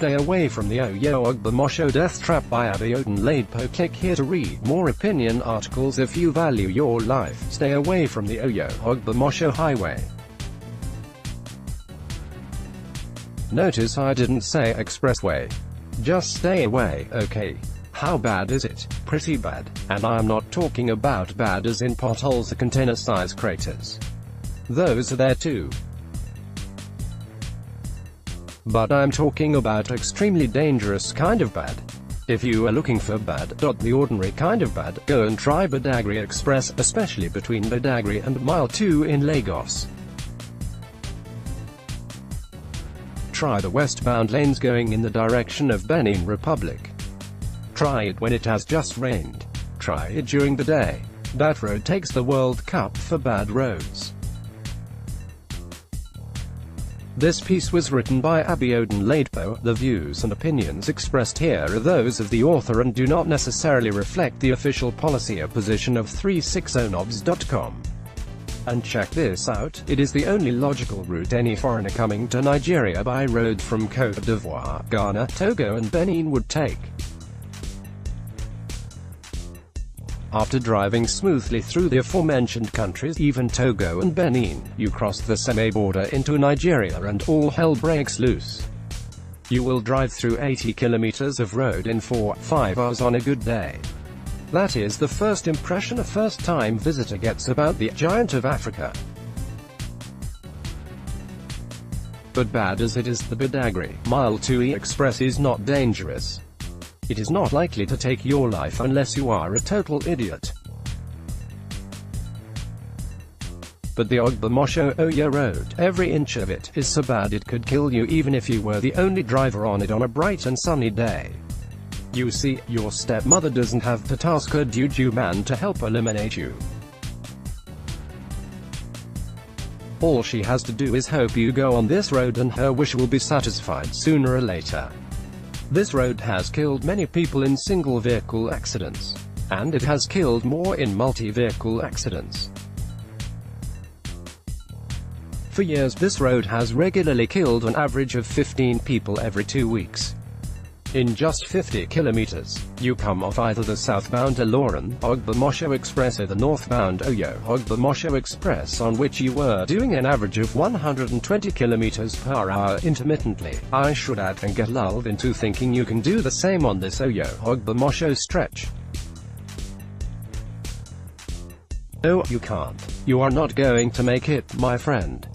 Stay away from the Oyo-Ogbomosho death trap by Oyo-Ogbomosho. Click here to read more opinion articles if you value your life. Stay away from the Oyo-Ogbomosho highway. Notice I didn't say expressway. Just stay away, okay? How bad is it? Pretty bad. And I'm not talking about bad as in potholes or container-sized craters. Those are there too. But I'm talking about extremely dangerous kind of bad. If you are looking for bad, the ordinary kind of bad, go and try Badagry Express, especially between Badagry and Mile 2 in Lagos. Try the westbound lanes going in the direction of Benin Republic. Try it when it has just rained. Try it during the day. That road takes the World Cup for bad roads. This piece was written by Oyo-Ogbomosho. The views and opinions expressed here are those of the author and do not necessarily reflect the official policy or position of 360knobs.com. And check this out, it is the only logical route any foreigner coming to Nigeria by road from Côte d'Ivoire, Ghana, Togo and Benin would take. After driving smoothly through the aforementioned countries, even Togo and Benin, you cross the semi-border into Nigeria and all hell breaks loose. You will drive through 80 kilometers of road in 4-5 hours on a good day. That is the first impression a first-time visitor gets about the giant of Africa. But bad as it is, the Badagry Mile 2 Express is not dangerous. It is not likely to take your life unless you are a total idiot. But the Ogbomosho Oyo Road, every inch of it, is so bad it could kill you even if you were the only driver on it on a bright and sunny day. You see, your stepmother doesn't have to task a juju man to help eliminate you. All she has to do is hope you go on this road and her wish will be satisfied sooner or later. This road has killed many people in single-vehicle accidents. And it has killed more in multi-vehicle accidents. For years this road has regularly killed an average of 15 people every 2 weeks. In just 50 kilometers, you come off either the southbound Oyo-Ogbomosho Express or the northbound Oyo-Ogbomosho Express, on which you were doing an average of 120 kilometers per hour intermittently, I should add, and get lulled into thinking you can do the same on this Oyo-Ogbomosho stretch. No, you can't. You are not going to make it, my friend.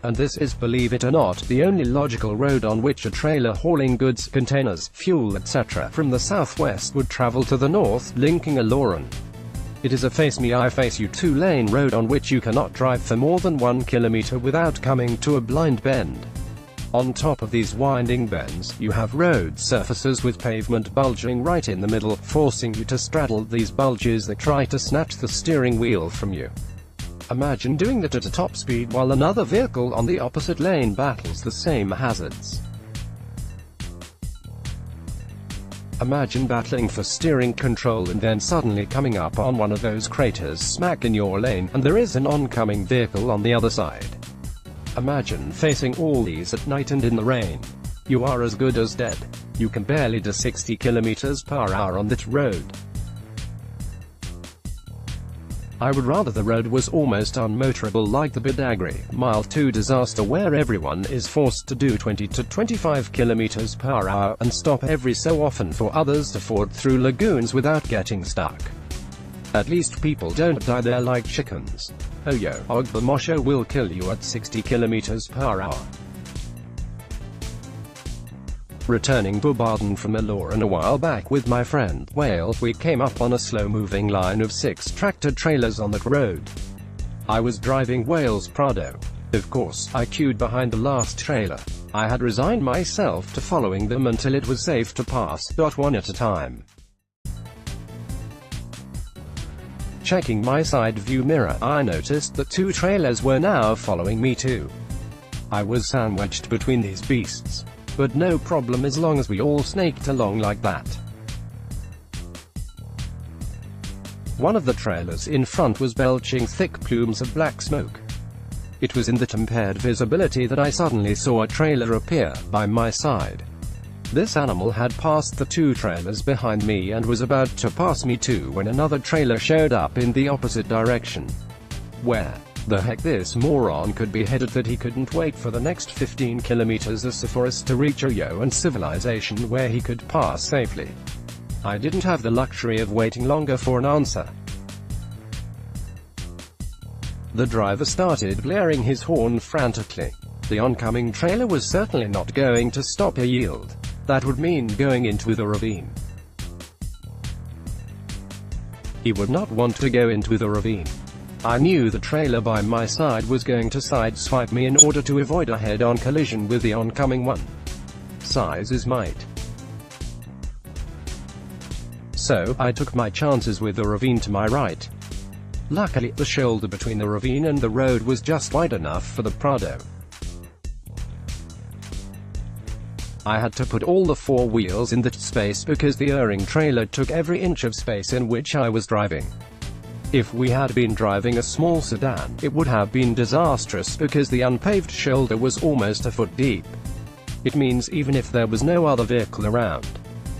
And this is, believe it or not, the only logical road on which a trailer hauling goods, containers, fuel etc. from the southwest would travel to the north, linking Oloron. It is a face-me-I face-you two-lane road on which you cannot drive for more than 1 kilometer without coming to a blind bend. On top of these winding bends, you have road surfaces with pavement bulging right in the middle, forcing you to straddle these bulges that try to snatch the steering wheel from you. Imagine doing that at a top speed while another vehicle on the opposite lane battles the same hazards. Imagine battling for steering control and then suddenly coming up on one of those craters smack in your lane, and there is an oncoming vehicle on the other side. Imagine facing all these at night and in the rain. You are as good as dead. You can barely do 60 kilometers per hour on that road. I would rather the road was almost unmotorable like the Badagry Mile 2 disaster, where everyone is forced to do 20 to 25 kilometers per hour, and stop every so often for others to ford through lagoons without getting stuck. At least people don't die there like chickens. Oyo-Ogbomosho will kill you at 60 kilometers per hour. Returning to Baden from Oloron a while back with my friend Whale, we came up on a slow-moving line of 6 tractor-trailers on that road. I was driving Whale's Prado. Of course, I queued behind the last trailer. I had resigned myself to following them until it was safe to pass, one at a time. Checking my side view mirror, I noticed that 2 trailers were now following me too. I was sandwiched between these beasts. But no problem as long as we all snaked along like that. One of the trailers in front was belching thick plumes of black smoke. It was in that impaired visibility that I suddenly saw a trailer appear by my side. This animal had passed the two trailers behind me and was about to pass me too when another trailer showed up in the opposite direction. Where the heck this moron could be headed that he couldn't wait for the next 15 kilometers or so for us to reach Oyo and civilization where he could pass safely. I didn't have the luxury of waiting longer for an answer. The driver started blaring his horn frantically. The oncoming trailer was certainly not going to stop a yield. That would mean going into the ravine. He would not want to go into the ravine. I knew the trailer by my side was going to sideswipe me in order to avoid a head-on collision with the oncoming one. Size is might. So, I took my chances with the ravine to my right. Luckily, the shoulder between the ravine and the road was just wide enough for the Prado. I had to put all the four wheels in that space because the erring trailer took every inch of space in which I was driving. If we had been driving a small sedan, it would have been disastrous because the unpaved shoulder was almost a foot deep. It means even if there was no other vehicle around,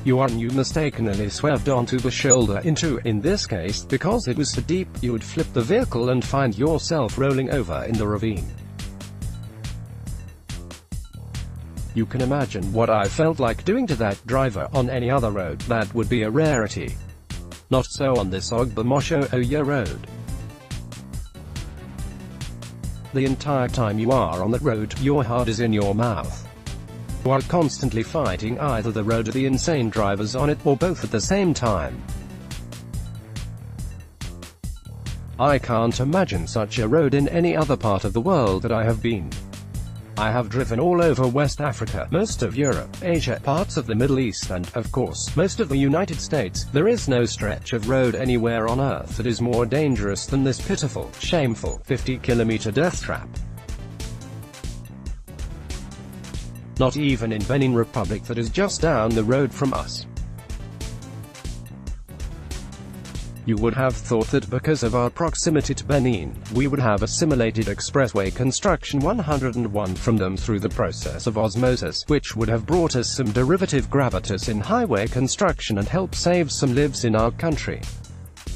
you mistakenly swerved onto the shoulder into, in this case, because it was so deep, you would flip the vehicle and find yourself rolling over in the ravine. You can imagine what I felt like doing to that driver. On any other road, that would be a rarity. Not so on this Oyo-Ogbomosho Oyo road. The entire time you are on that road, your heart is in your mouth. You are constantly fighting either the road or the insane drivers on it, or both at the same time. I can't imagine such a road in any other part of the world that I have been. I have driven all over West Africa, most of Europe, Asia, parts of the Middle East and, of course, most of the United States. There is no stretch of road anywhere on Earth that is more dangerous than this pitiful, shameful, 50-kilometer death trap. Not even in Benin Republic that is just down the road from us. You would have thought that because of our proximity to Benin, we would have assimilated expressway construction 101 from them through the process of osmosis, which would have brought us some derivative gravitas in highway construction and help save some lives in our country.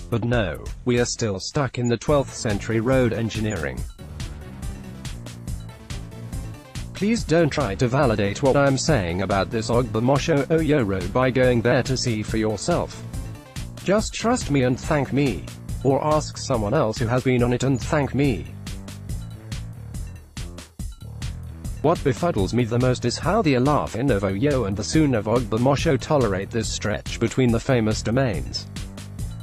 But no, we are still stuck in the 12th century road engineering. Please don't try to validate what I'm saying about this Oyo-Ogbomosho Oyo road by going there to see for yourself. Just trust me and thank me. Or ask someone else who has been on it and thank me. What befuddles me the most is how the Alafin of Oyo and the Sun of Oyo-Ogbomosho tolerate this stretch between the famous domains.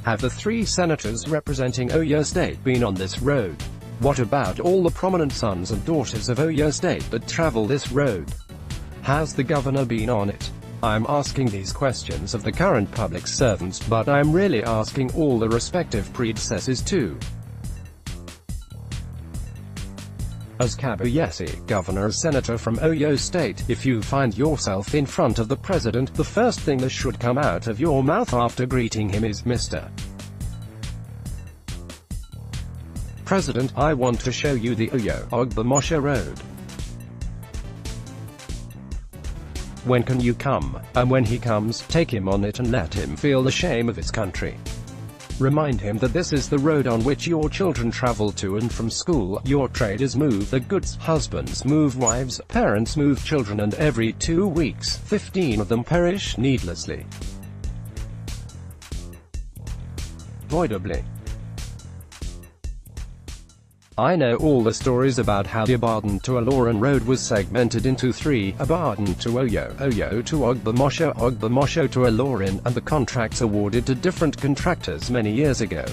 Have the three senators representing Oyo State been on this road? What about all the prominent sons and daughters of Oyo State that travel this road? Has the governor been on it? I'm asking these questions of the current public servants, but I'm really asking all the respective predecessors too. As Kabuyesi, governor or senator from Oyo State, if you find yourself in front of the president, the first thing that should come out of your mouth after greeting him is Mr. President, I want to show you the Oyo-Ogbomosho road. When can you come? And when he comes, take him on it and let him feel the shame of his country. Remind him that this is the road on which your children travel to and from school, your traders move their goods, husbands move wives, parents move children, and every 2 weeks, 15 of them perish needlessly. Avoidably. I know all the stories about how the Ibadan to Ilorin road was segmented into three: Ibadan to Oyo, Oyo to Ogbomosho, Ogbomosho to Ilorin, and the contracts awarded to different contractors many years ago.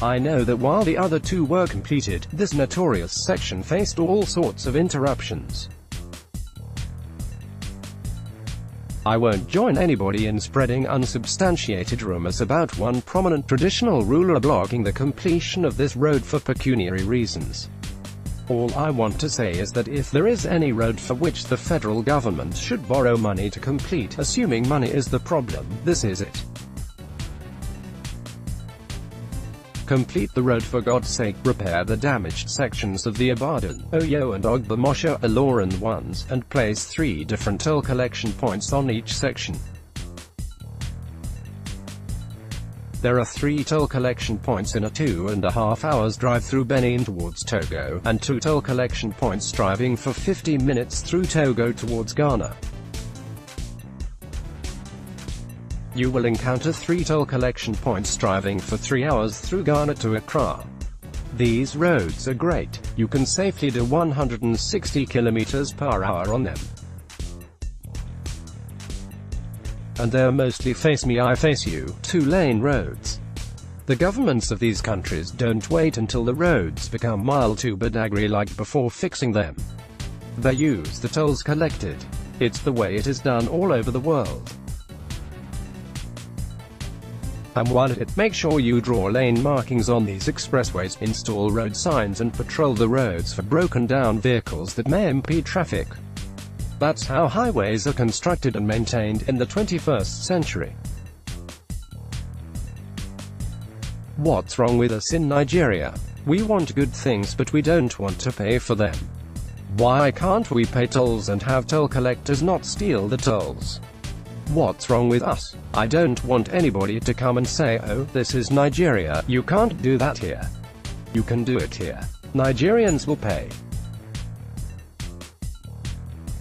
I know that while the other two were completed, this notorious section faced all sorts of interruptions. I won't join anybody in spreading unsubstantiated rumors about one prominent traditional ruler blocking the completion of this road for pecuniary reasons. All I want to say is that if there is any road for which the federal government should borrow money to complete, assuming money is the problem, this is it. Complete the road, for God's sake. Repair the damaged sections of the Ibadan, Oyo and Ogbomosho Ilorin ones, and place 3 different toll collection points on each section. There are 3 toll collection points in a 2.5 hours drive through Benin towards Togo, and 2 toll collection points driving for 50 minutes through Togo towards Ghana. You will encounter 3 toll collection points driving for 3 hours through Ghana to Accra. These roads are great. You can safely do 160 km/h on them. And they're mostly face me I face you, 2-lane roads. The governments of these countries don't wait until the roads become mile too Badagry-like before fixing them. They use the tolls collected. It's the way it is done all over the world. And while at it, make sure you draw lane markings on these expressways, install road signs and patrol the roads for broken down vehicles that may impede traffic. That's how highways are constructed and maintained in the 21st century. What's wrong with us in Nigeria? We want good things, but we don't want to pay for them. Why can't we pay tolls and have toll collectors not steal the tolls? What's wrong with us? I don't want anybody to come and say, oh, this is Nigeria, you can't do that here. You can do it here. Nigerians will pay.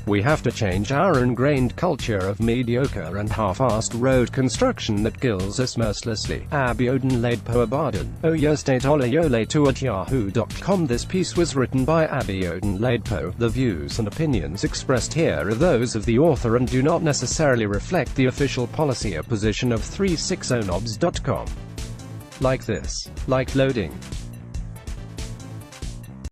We have to change our ingrained culture of mediocre and half-assed road construction that kills us mercilessly. Abiodun Ladepo Ibadan, Oyo State Olayoletu@yahoo.com. This piece was written by Abiodun Ladepo. The views and opinions expressed here are those of the author and do not necessarily reflect the official policy or position of 360knobs.com. Like this. Like loading.